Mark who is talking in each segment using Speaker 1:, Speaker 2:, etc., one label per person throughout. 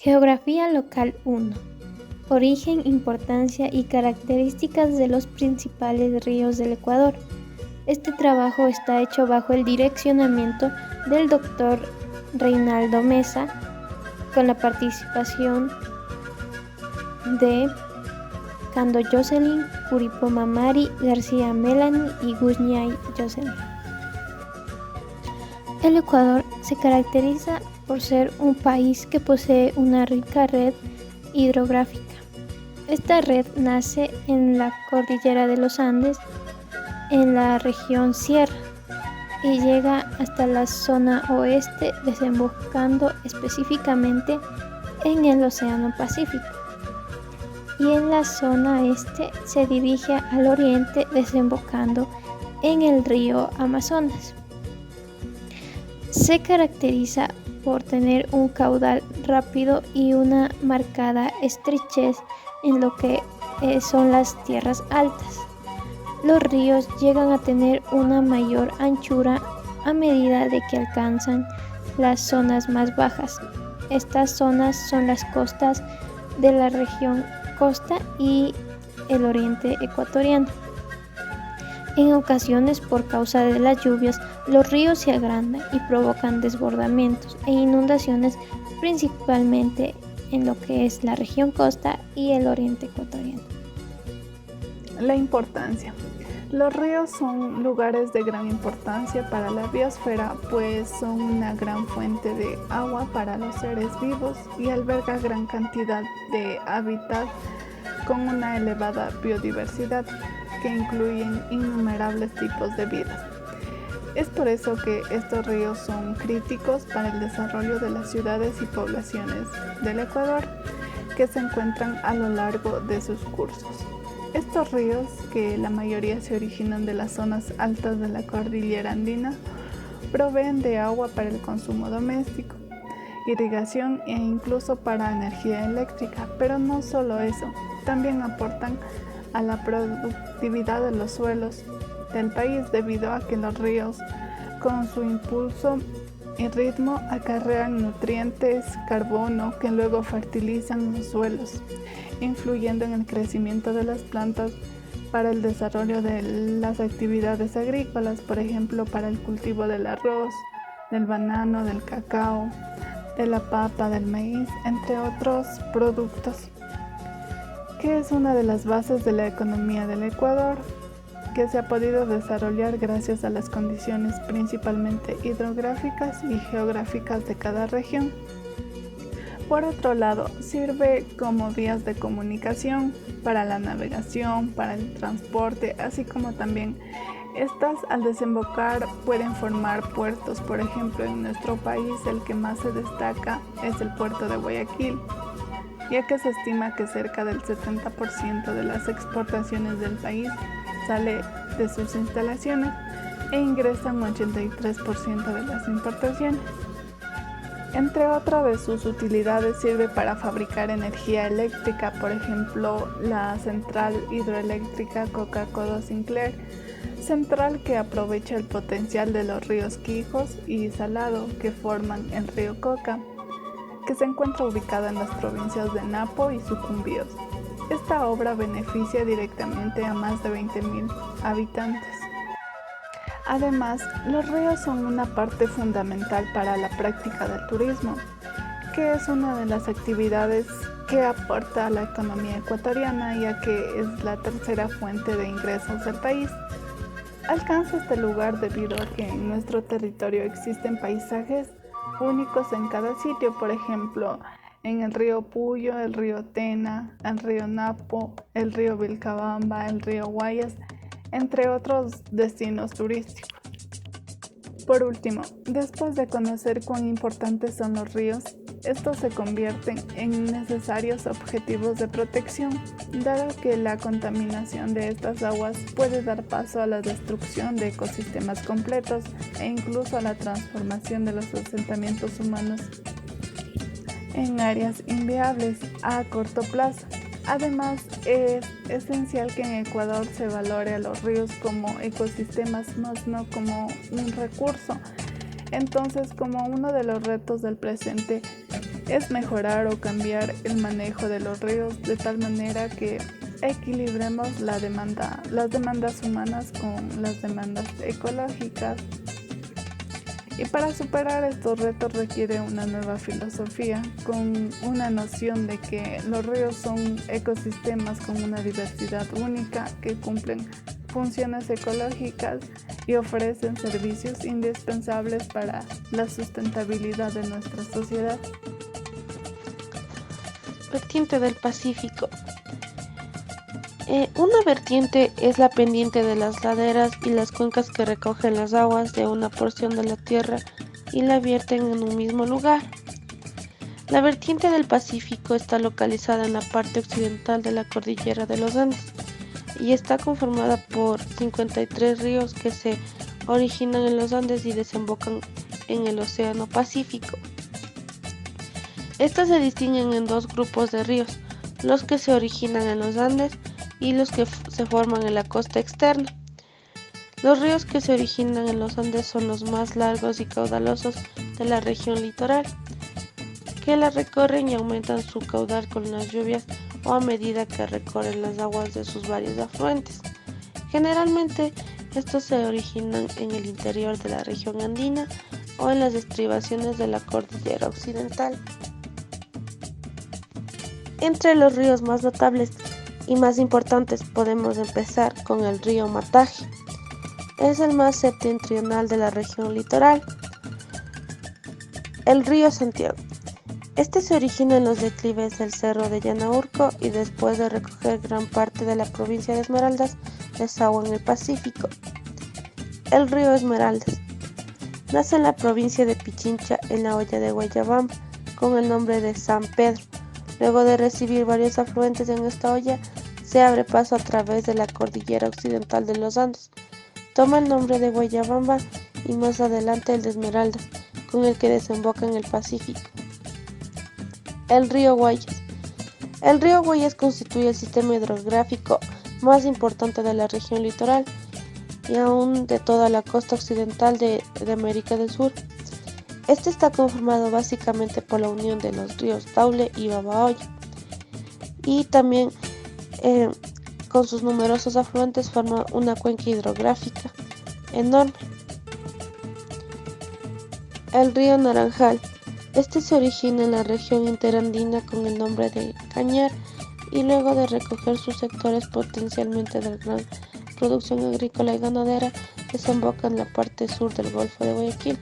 Speaker 1: Geografía local 1. Origen, importancia y características de los principales ríos del Ecuador. Este trabajo está hecho bajo el direccionamiento del Dr. Reinaldo Mesa, con la participación de Cando Jocelyn, Puripoma Mari, García Melanie y Guzñay Jocelyn. El Ecuador se caracteriza por ser un país que posee una rica red hidrográfica. Esta red nace en la cordillera de los Andes, en la región Sierra, y llega hasta la zona oeste, desembocando específicamente en el Océano Pacífico. Y en la zona este se dirige al oriente, desembocando en el río Amazonas. Se caracteriza por tener un caudal rápido y una marcada estrechez en lo que son las tierras altas. Los ríos llegan a tener una mayor anchura a medida de que alcanzan las zonas más bajas. Estas zonas son las costas de la región costa y el oriente ecuatoriano. En ocasiones, por causa de las lluvias, los ríos se agrandan y provocan desbordamientos e inundaciones, principalmente en lo que es la región costa y el oriente ecuatoriano.
Speaker 2: La importancia. Los ríos son lugares de gran importancia para la biosfera, pues son una gran fuente de agua para los seres vivos y alberga gran cantidad de hábitat con una elevada biodiversidad que incluyen innumerables tipos de vida. Es por eso que estos ríos son críticos para el desarrollo de las ciudades y poblaciones del Ecuador, que se encuentran a lo largo de sus cursos. Estos ríos, que la mayoría se originan de las zonas altas de la cordillera andina, proveen de agua para el consumo doméstico, irrigación e incluso para energía eléctrica, pero no solo eso, también aportan a la productividad de los suelos del país, debido a que los ríos, con su impulso y ritmo, acarrean nutrientes, carbono, que luego fertilizan los suelos, influyendo en el crecimiento de las plantas para el desarrollo de las actividades agrícolas, por ejemplo, para el cultivo del arroz, del banano, del cacao, de la papa, del maíz, entre otros productos, que es una de las bases de la economía del Ecuador, que se ha podido desarrollar gracias a las condiciones principalmente hidrográficas y geográficas de cada región. Por otro lado, sirve como vías de comunicación para la navegación, para el transporte, así como también estas, al desembocar, pueden formar puertos. Por ejemplo, en nuestro país el que más se destaca es el puerto de Guayaquil, ya que se estima que cerca del 70% de las exportaciones del país sale de sus instalaciones e ingresan un 83% de las importaciones. Entre otras de sus utilidades, sirve para fabricar energía eléctrica, por ejemplo, la central hidroeléctrica Coca-Codo-Sinclair, central que aprovecha el potencial de los ríos Quijos y Salado que forman el río Coca, que se encuentra ubicada en las provincias de Napo y Sucumbíos. Esta obra beneficia directamente a más de 20,000 habitantes. Además, los ríos son una parte fundamental para la práctica del turismo, que es una de las actividades que aporta a la economía ecuatoriana, ya que es la tercera fuente de ingresos del país. Alcanza este lugar debido a que en nuestro territorio existen paisajes únicos en cada sitio, por ejemplo, en el río Puyo, el río Tena, el río Napo, el río Vilcabamba, el río Guayas, entre otros destinos turísticos. Por último, después de conocer cuán importantes son los ríos, estos se convierten en necesarios objetivos de protección, dado que la contaminación de estas aguas puede dar paso a la destrucción de ecosistemas completos e incluso a la transformación de los asentamientos humanos en áreas inviables a corto plazo. Además, es esencial que en Ecuador se valore a los ríos como ecosistemas, más no como un recurso. Entonces, como uno de los retos del presente es mejorar o cambiar el manejo de los ríos de tal manera que equilibremos las demandas humanas con las demandas ecológicas. Y para superar estos retos requiere una nueva filosofía, con una noción de que los ríos son ecosistemas con una diversidad única que cumplen funciones ecológicas y ofrecen servicios indispensables para la sustentabilidad de nuestra sociedad.
Speaker 3: Vertiente del Pacífico. Una vertiente es la pendiente de las laderas y las cuencas que recogen las aguas de una porción de la tierra y la vierten en un mismo lugar. La vertiente del Pacífico está localizada en la parte occidental de la cordillera de los Andes y está conformada por 53 ríos que se originan en los Andes y desembocan en el Océano Pacífico. Estas se distinguen en dos grupos de ríos, los que se originan en los Andes y los que se forman en la costa externa. Los ríos que se originan en los Andes son los más largos y caudalosos de la región litoral, que la recorren y aumentan su caudal con las lluvias o a medida que recorren las aguas de sus varios afluentes. Generalmente, estos se originan en el interior de la región andina o en las estribaciones de la cordillera occidental. Entre los ríos más notables y más importantes podemos empezar con el río Mataje. Es el más septentrional de la región litoral. El río Santiago. Este se origina en los declives del cerro de Yanaurco y después de recoger gran parte de la provincia de Esmeraldas, desagua en el Pacífico. El río Esmeraldas. Nace en la provincia de Pichincha, en la hoya de Guayabamba, con el nombre de San Pedro. Luego de recibir varios afluentes en esta hoya, se abre paso a través de la cordillera occidental de los Andes. Toma el nombre de Guayabamba y más adelante el de Esmeraldas, con el que desemboca en el Pacífico. El río Guayas. El río Guayas constituye el sistema hidrográfico más importante de la región litoral y aún de toda la costa occidental de América del Sur. Este está conformado básicamente por la unión de los ríos Daule y Babahoyo y también con sus numerosos afluentes forma una cuenca hidrográfica enorme. El río Naranjal. Este se origina en la región interandina con el nombre de Cañar y luego de recoger sus sectores potencialmente de gran producción agrícola y ganadera, desemboca en la parte sur del Golfo de Guayaquil.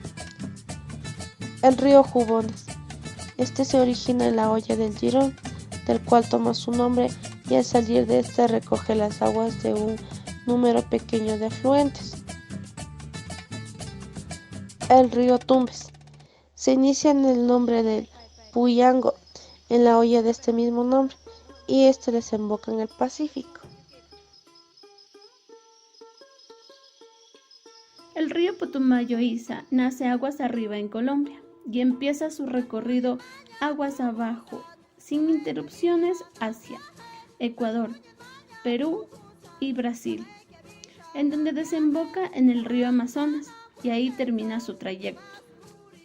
Speaker 3: El río Jubones. Este se origina en la hoya del Girón, del cual toma su nombre, y al salir de este recoge las aguas de un número pequeño de afluentes. El río Tumbes. Se inicia en el nombre del Puyango, en la hoya de este mismo nombre, y este desemboca en el Pacífico.
Speaker 1: El río Putumayo-Isa nace aguas arriba en Colombia y empieza su recorrido aguas abajo, sin interrupciones, hacia Ecuador, Perú y Brasil, en donde desemboca en el río Amazonas y ahí termina su trayecto.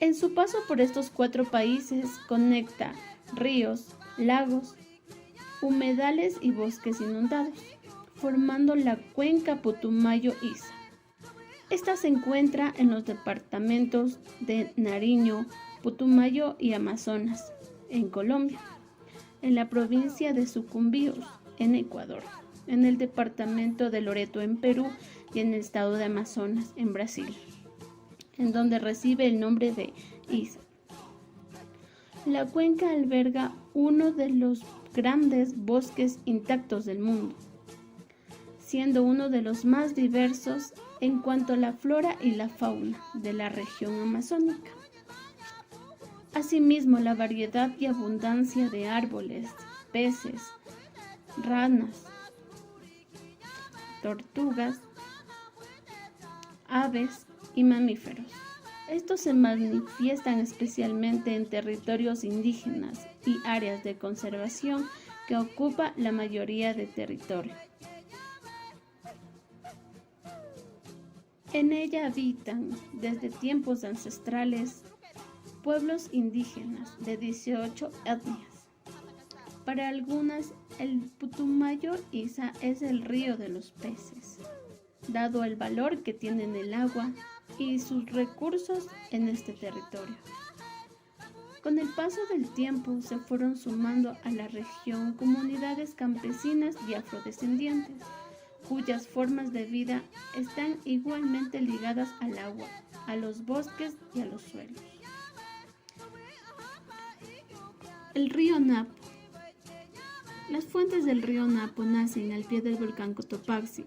Speaker 1: En su paso por estos 4 países conecta ríos, lagos, humedales y bosques inundados, formando la cuenca Putumayo-Isa. Esta se encuentra en los departamentos de Nariño, Putumayo y Amazonas, en Colombia, en la provincia de Sucumbíos, en Ecuador, en el departamento de Loreto, en Perú, y en el estado de Amazonas, en Brasil, en donde recibe el nombre de Isa. La cuenca alberga uno de los grandes bosques intactos del mundo, siendo uno de los más diversos en cuanto a la flora y la fauna de la región amazónica. Asimismo, la variedad y abundancia de árboles, peces, ranas, tortugas, aves y mamíferos. Estos se manifiestan especialmente en territorios indígenas y áreas de conservación que ocupa la mayoría de territorio. En ella habitan desde tiempos ancestrales
Speaker 4: pueblos indígenas de 18 etnias. Para algunas, el Putumayo Isa es el río de los peces, dado el valor que tienen el agua y sus recursos en este territorio. Con el paso del tiempo se fueron sumando a la región comunidades campesinas y afrodescendientes, cuyas formas de vida están igualmente ligadas al agua, a los bosques y a los suelos. El río Napo. Las fuentes del río Napo nacen al pie del volcán Cotopaxi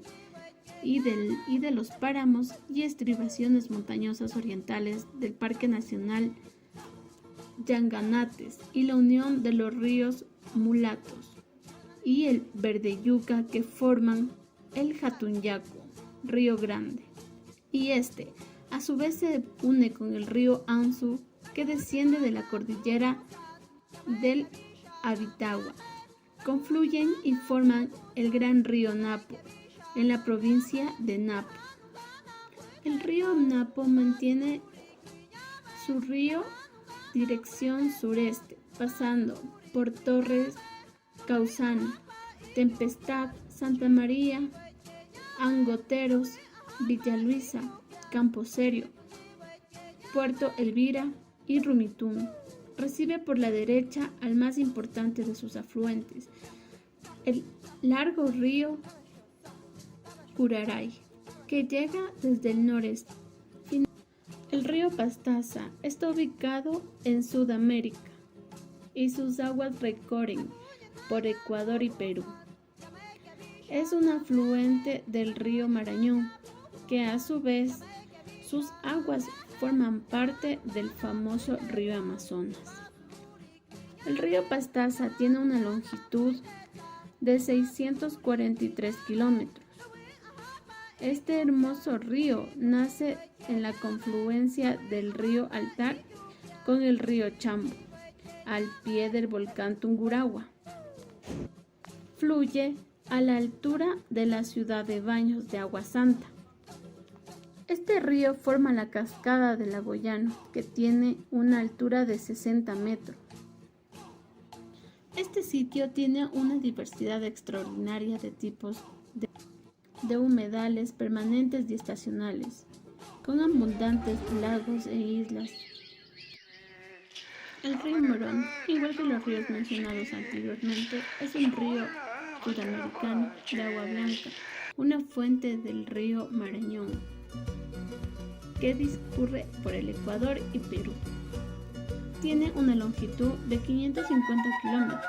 Speaker 4: y de los páramos y estribaciones montañosas orientales del Parque Nacional Yanganates y la unión de los ríos Mulatos y el Verdeyuca que forman el Jatunyaco, Río Grande, y este a su vez se une con el río Anzu que desciende de la cordillera del Abitagua. Confluyen y forman el gran río Napo en la provincia de Napo. El río Napo mantiene su río dirección sureste, pasando por Torres Causana, Tempestad, Santa María, Angoteros, Villa Luisa, Campo Serio, Puerto Elvira y Rumitum. Recibe por la derecha al más importante de sus afluentes, el largo río Curaray, que llega desde el noreste. El río Pastaza está ubicado en Sudamérica y sus aguas recorren por Ecuador y Perú. Es un afluente del río Marañón, que a su vez sus aguas forman parte del famoso río Amazonas. El río Pastaza tiene una longitud de 643 kilómetros. Este hermoso río nace en la confluencia del río Altar con el río Chambo, al pie del volcán Tungurahua. Fluye a la altura de la ciudad de Baños de Agua Santa. Este río forma la cascada del Lagoyano, que tiene una altura de 60 metros. Este sitio tiene una diversidad extraordinaria de tipos de humedales permanentes y estacionales, con abundantes lagos e islas. El río Morón, igual que los ríos mencionados anteriormente, es un río sudamericano de agua blanca, una fuente del río Marañón, que discurre por el Ecuador y Perú. Tiene una longitud de 550 kilómetros,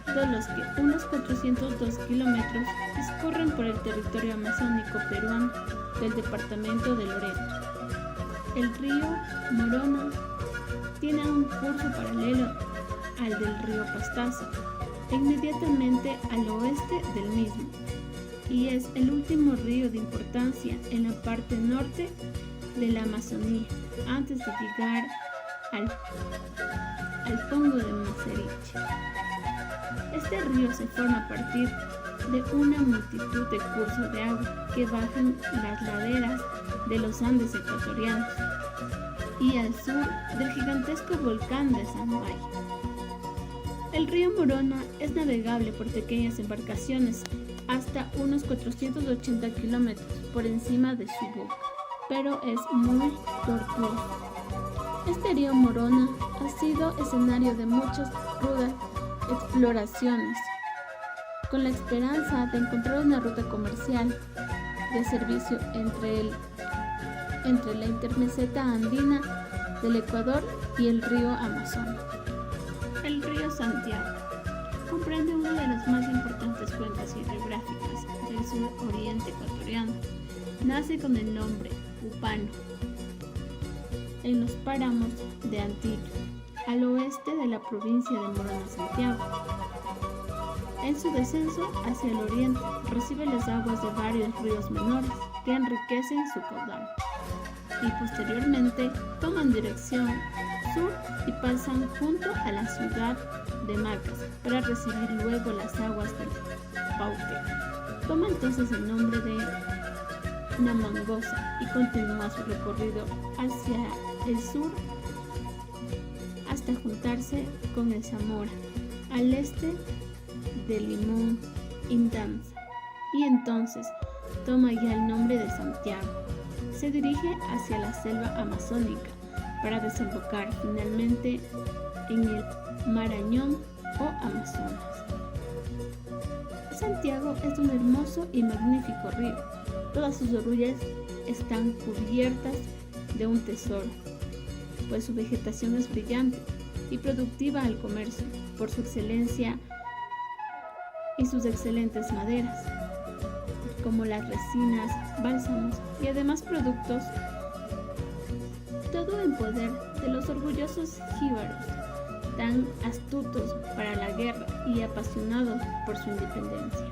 Speaker 4: de los que unos 402 kilómetros discurren por el territorio amazónico peruano del departamento de Loreto. El río Morona tiene un curso paralelo al del río Pastaza, inmediatamente al oeste del mismo, y es el último río de importancia en la parte norte de la Amazonía, antes de llegar al Pongo de Macerich. Este río se forma a partir de una multitud de cursos de agua que bajan las laderas de los Andes ecuatorianos y al sur del gigantesco volcán de Sambay. El río Morona es navegable por pequeñas embarcaciones hasta unos 480 kilómetros por encima de su boca, pero es muy tortuoso. Este río Morona ha sido escenario de muchas rudas exploraciones, con la esperanza de encontrar una ruta comercial de servicio entre la intermeseta andina del Ecuador y el río Amazonas. El río Santiago comprende una de las más importantes cuencas hidrográficas del suroriente ecuatoriano. Nace con el nombre Upano en los páramos de Antillo, al oeste de la provincia de Morona Santiago. En su descenso hacia el oriente recibe las aguas de varios ríos menores que enriquecen su caudal y posteriormente toman dirección sur y pasan junto a la ciudad de Macas para recibir luego las aguas del Paute. Toma entonces el nombre de Namangosa y continúa su recorrido hacia el sur hasta juntarse con el Zamora, al este de Limón Indanza, y entonces toma ya el nombre de Santiago. Se dirige hacia la selva amazónica para desembocar finalmente en el Marañón o Amazonas. Santiago es un hermoso y magnífico río. Todas sus orillas están cubiertas de un tesoro, pues su vegetación es brillante y productiva al comercio por su excelencia y sus excelentes maderas, como las resinas, bálsamos y además productos, todo en poder de los orgullosos jíbaros, tan astutos para la guerra y apasionados por su independencia.